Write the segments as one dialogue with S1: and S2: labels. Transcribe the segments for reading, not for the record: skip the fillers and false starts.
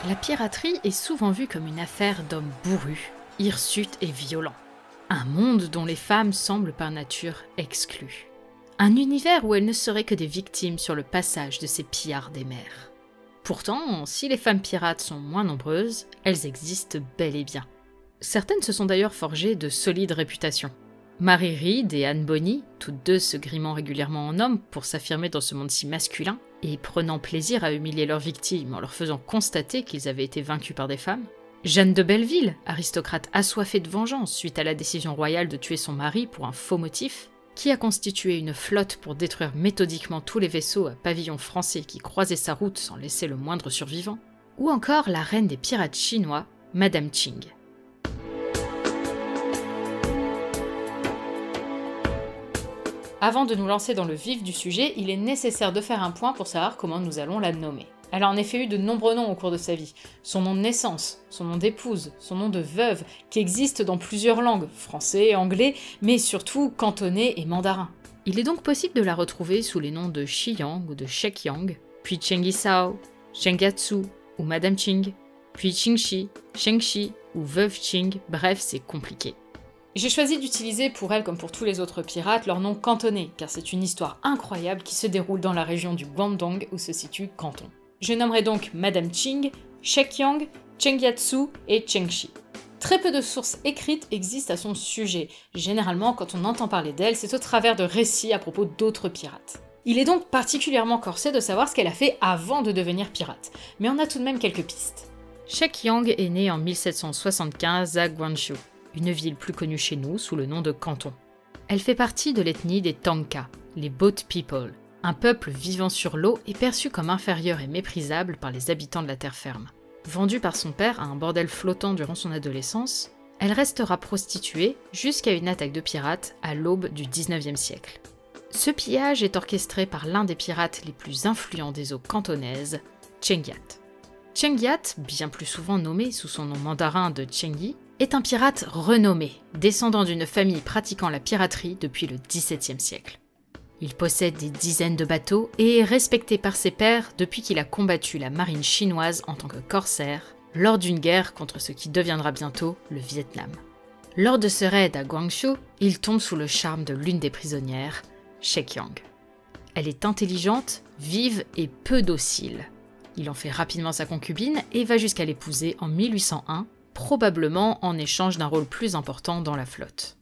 S1: La piraterie est souvent vue comme une affaire d'hommes bourrus, hirsutes et violents. Un monde dont les femmes semblent par nature exclues. Un univers où elles ne seraient que des victimes sur le passage de ces pillards des mers. Pourtant, si les femmes pirates sont moins nombreuses, elles existent bel et bien. Certaines se sont d'ailleurs forgées de solides réputations. Mary Read et Anne Bonny, toutes deux se grimant régulièrement en hommes pour s'affirmer dans ce monde si masculin, et prenant plaisir à humilier leurs victimes en leur faisant constater qu'ils avaient été vaincus par des femmes. Jeanne de Belleville, aristocrate assoiffée de vengeance suite à la décision royale de tuer son mari pour un faux motif, qui a constitué une flotte pour détruire méthodiquement tous les vaisseaux à pavillon français qui croisaient sa route sans laisser le moindre survivant. Ou encore la reine des pirates chinois, Madame Ching. Avant de nous lancer dans le vif du sujet, il est nécessaire de faire un point pour savoir comment nous allons la nommer. Elle a en effet eu de nombreux noms au cours de sa vie. Son nom de naissance, son nom d'épouse, son nom de veuve, qui existent dans plusieurs langues, français, anglais, mais surtout cantonais et mandarin. Il est donc possible de la retrouver sous les noms de Shiyang ou de Shekyang, puis Chengisao, Shengatsu ou Madame Ching, puis Chingshi, Shengshi ou Veuve Ching, bref, c'est compliqué. J'ai choisi d'utiliser pour elle comme pour tous les autres pirates leur nom cantonais, car c'est une histoire incroyable qui se déroule dans la région du Guangdong où se situe Canton. Je nommerai donc Madame Ching, Shekyang, Chengyatsu et Chengshi. Très peu de sources écrites existent à son sujet. Généralement, quand on entend parler d'elle, c'est au travers de récits à propos d'autres pirates. Il est donc particulièrement corsé de savoir ce qu'elle a fait avant de devenir pirate, mais on a tout de même quelques pistes. Shekyang est née en 1775 à Guangzhou, une ville plus connue chez nous sous le nom de Canton. Elle fait partie de l'ethnie des Tangka, les Boat People, un peuple vivant sur l'eau et perçu comme inférieur et méprisable par les habitants de la terre ferme. Vendue par son père à un bordel flottant durant son adolescence, elle restera prostituée jusqu'à une attaque de pirates à l'aube du 19e siècle. Ce pillage est orchestré par l'un des pirates les plus influents des eaux cantonaises, Chengyat. Chengyat, bien plus souvent nommé sous son nom mandarin de Chengi, est un pirate renommé, descendant d'une famille pratiquant la piraterie depuis le XVIIe siècle. Il possède des dizaines de bateaux et est respecté par ses pairs depuis qu'il a combattu la marine chinoise en tant que corsaire lors d'une guerre contre ce qui deviendra bientôt le Vietnam. Lors de ce raid à Guangzhou, il tombe sous le charme de l'une des prisonnières, Shekyang. Elle est intelligente, vive et peu docile. Il en fait rapidement sa concubine et va jusqu'à l'épouser en 1801, probablement en échange d'un rôle plus important dans la flotte.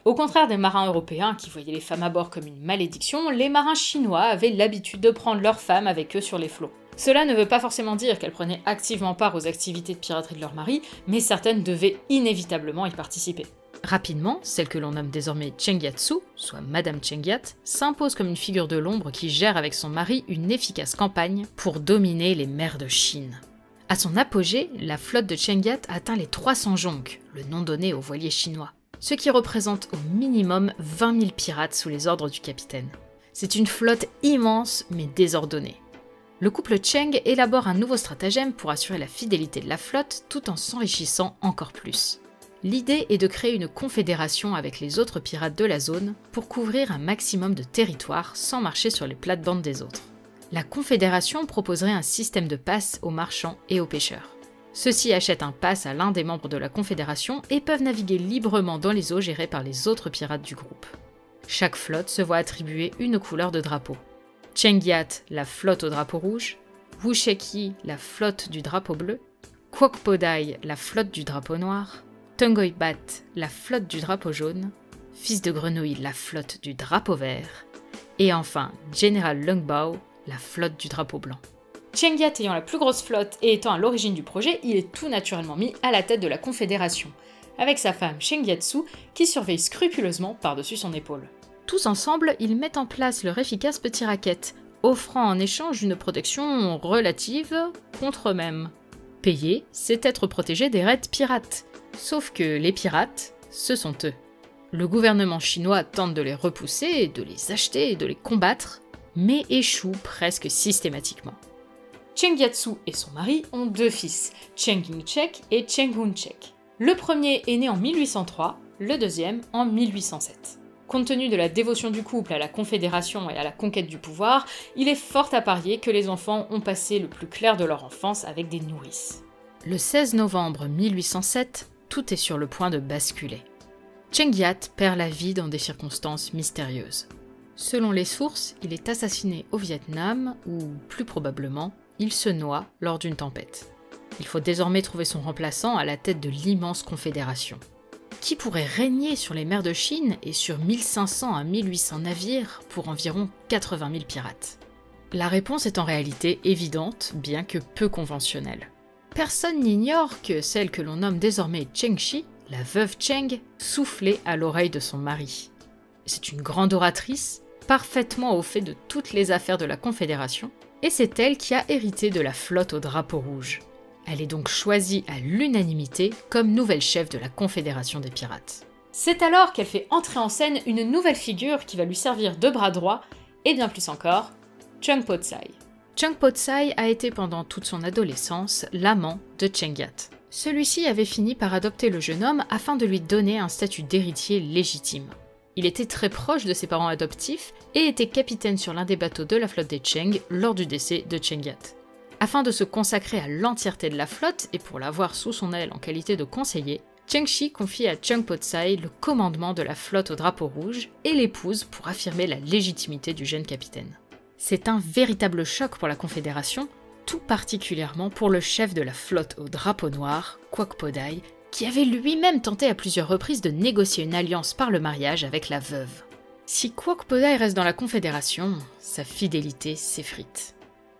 S1: Au contraire des marins européens qui voyaient les femmes à bord comme une malédiction, les marins chinois avaient l'habitude de prendre leurs femmes avec eux sur les flots. Cela ne veut pas forcément dire qu'elles prenaient activement part aux activités de piraterie de leur mari, mais certaines devaient inévitablement y participer. Rapidement, celle que l'on nomme désormais Chengyatsu, soit Madame Chengyat, s'impose comme une figure de l'ombre qui gère avec son mari une efficace campagne pour dominer les mers de Chine. À son apogée, la flotte de Chengyat atteint les 300 jonques, le nom donné aux voiliers chinois, ce qui représente au minimum 20 000 pirates sous les ordres du capitaine. C'est une flotte immense mais désordonnée. Le couple Cheng élabore un nouveau stratagème pour assurer la fidélité de la flotte tout en s'enrichissant encore plus. L'idée est de créer une confédération avec les autres pirates de la zone pour couvrir un maximum de territoire sans marcher sur les plates-bandes des autres. La confédération proposerait un système de passe aux marchands et aux pêcheurs. Ceux-ci achètent un pass à l'un des membres de la confédération et peuvent naviguer librement dans les eaux gérées par les autres pirates du groupe. Chaque flotte se voit attribuer une couleur de drapeau. Chengyat, la flotte au drapeau rouge, Wusheki, la flotte du drapeau bleu, Kwokpodai, la flotte du drapeau noir, Tongoibat, la flotte du drapeau jaune, Fils de Grenouille, la flotte du drapeau vert, et enfin General Longbao, la flotte du drapeau blanc. Chengyat ayant la plus grosse flotte et étant à l'origine du projet, il est tout naturellement mis à la tête de la confédération, avec sa femme Chengyatsu qui surveille scrupuleusement par-dessus son épaule. Tous ensemble, ils mettent en place leur efficace petit racket, offrant en échange une protection relative contre eux-mêmes. Payer, c'est être protégé des raids pirates, sauf que les pirates, ce sont eux. Le gouvernement chinois tente de les repousser, de les acheter et de les combattre, mais échoue presque systématiquement. Chengyatsu et son mari ont deux fils, Cheng Yingchek et Cheng Hunchek. Le premier est né en 1803, le deuxième en 1807. Compte tenu de la dévotion du couple à la Confédération et à la conquête du pouvoir, il est fort à parier que les enfants ont passé le plus clair de leur enfance avec des nourrices. Le 16 novembre 1807, tout est sur le point de basculer. Chengyat perd la vie dans des circonstances mystérieuses. Selon les sources, il est assassiné au Vietnam, ou plus probablement, il se noie lors d'une tempête. Il faut désormais trouver son remplaçant à la tête de l'immense confédération. Qui pourrait régner sur les mers de Chine et sur 1500 à 1800 navires pour environ 80 000 pirates? La réponse est en réalité évidente, bien que peu conventionnelle. Personne n'ignore que celle que l'on nomme désormais Cheng Shi, la veuve Cheng, soufflait à l'oreille de son mari. C'est une grande oratrice, parfaitement au fait de toutes les affaires de la Confédération, et c'est elle qui a hérité de la flotte au drapeau rouge. Elle est donc choisie à l'unanimité comme nouvelle chef de la Confédération des pirates. C'est alors qu'elle fait entrer en scène une nouvelle figure qui va lui servir de bras droit, et bien plus encore, Chung Po Tsai. Chung Po Tsai a été pendant toute son adolescence l'amant de Chengyat. Celui-ci avait fini par adopter le jeune homme afin de lui donner un statut d'héritier légitime. Il était très proche de ses parents adoptifs et était capitaine sur l'un des bateaux de la flotte des Cheng lors du décès de Chengyat. Afin de se consacrer à l'entièreté de la flotte et pour l'avoir sous son aile en qualité de conseiller, Cheng Shi confie à Chung Po Tsai le commandement de la flotte au drapeau rouge et l'épouse pour affirmer la légitimité du jeune capitaine. C'est un véritable choc pour la Confédération, tout particulièrement pour le chef de la flotte au drapeau noir, Quoc Podai, qui avait lui-même tenté à plusieurs reprises de négocier une alliance par le mariage avec la veuve. Si Quoc Podai reste dans la Confédération, sa fidélité s'effrite.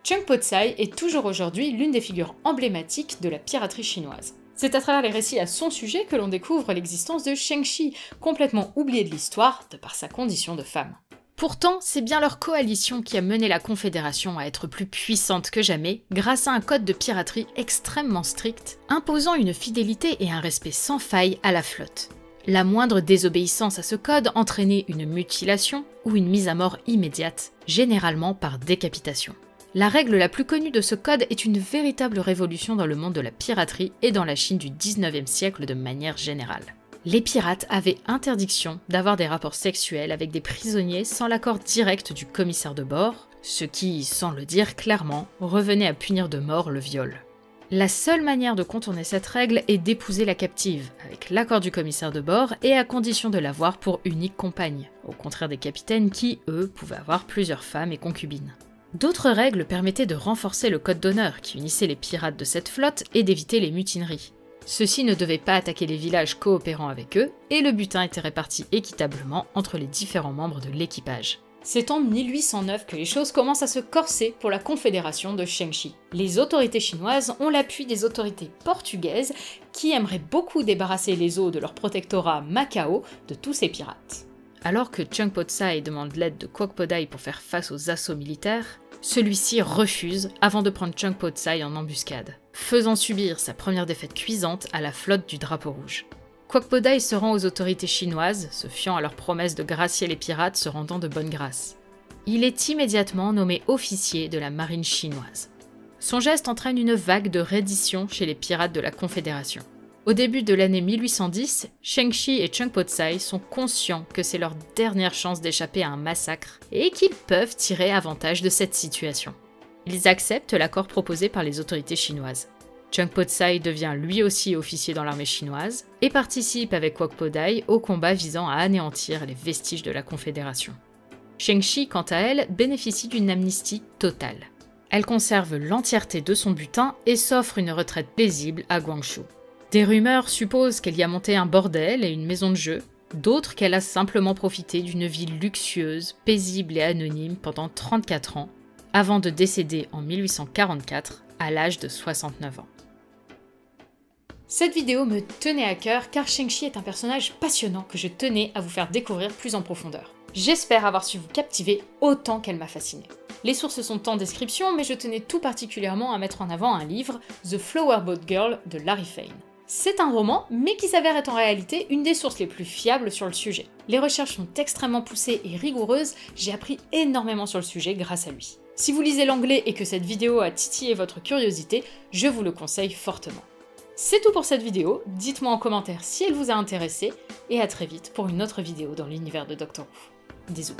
S1: Chung Po Tsai est toujours aujourd'hui l'une des figures emblématiques de la piraterie chinoise. C'est à travers les récits à son sujet que l'on découvre l'existence de Cheng Shi, complètement oubliée de l'histoire de par sa condition de femme. Pourtant, c'est bien leur coalition qui a mené la Confédération à être plus puissante que jamais, grâce à un code de piraterie extrêmement strict, imposant une fidélité et un respect sans faille à la flotte. La moindre désobéissance à ce code entraînait une mutilation ou une mise à mort immédiate, généralement par décapitation. La règle la plus connue de ce code est une véritable révolution dans le monde de la piraterie et dans la Chine du 19e siècle de manière générale. Les pirates avaient interdiction d'avoir des rapports sexuels avec des prisonniers sans l'accord direct du commissaire de bord, ce qui, sans le dire clairement, revenait à punir de mort le viol. La seule manière de contourner cette règle est d'épouser la captive, avec l'accord du commissaire de bord et à condition de l'avoir pour unique compagne, au contraire des capitaines qui, eux, pouvaient avoir plusieurs femmes et concubines. D'autres règles permettaient de renforcer le code d'honneur qui unissait les pirates de cette flotte et d'éviter les mutineries. Ceux-ci ne devaient pas attaquer les villages coopérant avec eux, et le butin était réparti équitablement entre les différents membres de l'équipage. C'est en 1809 que les choses commencent à se corser pour la Confédération de Cheng Shi. Les autorités chinoises ont l'appui des autorités portugaises qui aimeraient beaucoup débarrasser les eaux de leur protectorat Macao de tous ces pirates. Alors que Chung Po Tsai demande l'aide de Quoc Podai pour faire face aux assauts militaires, celui-ci refuse avant de prendre Chung Po Tsai en embuscade, faisant subir sa première défaite cuisante à la flotte du drapeau rouge. Quoc Podai se rend aux autorités chinoises, se fiant à leur promesse de gracier les pirates se rendant de bonne grâce. Il est immédiatement nommé officier de la marine chinoise. Son geste entraîne une vague de reddition chez les pirates de la Confédération. Au début de l'année 1810, Cheng Shi et Chung Po Tsai sont conscients que c'est leur dernière chance d'échapper à un massacre et qu'ils peuvent tirer avantage de cette situation. Ils acceptent l'accord proposé par les autorités chinoises. Chung Po Tsai devient lui aussi officier dans l'armée chinoise et participe avec Quoc Podai au combat visant à anéantir les vestiges de la Confédération. Cheng Shi, quant à elle, bénéficie d'une amnistie totale. Elle conserve l'entièreté de son butin et s'offre une retraite paisible à Guangzhou. Des rumeurs supposent qu'elle y a monté un bordel et une maison de jeu, d'autres qu'elle a simplement profité d'une vie luxueuse, paisible et anonyme pendant 34 ans, avant de décéder en 1844 à l'âge de 69 ans. Cette vidéo me tenait à cœur car Cheng Shi est un personnage passionnant que je tenais à vous faire découvrir plus en profondeur. J'espère avoir su vous captiver autant qu'elle m'a fasciné. Les sources sont en description, mais je tenais tout particulièrement à mettre en avant un livre, The Flowerboat Girl de Larry Fane. C'est un roman, mais qui s'avère être en réalité une des sources les plus fiables sur le sujet. Les recherches sont extrêmement poussées et rigoureuses, j'ai appris énormément sur le sujet grâce à lui. Si vous lisez l'anglais et que cette vidéo a titillé votre curiosité, je vous le conseille fortement. C'est tout pour cette vidéo, dites-moi en commentaire si elle vous a intéressé, et à très vite pour une autre vidéo dans l'univers de Doctor Who. Des bisous.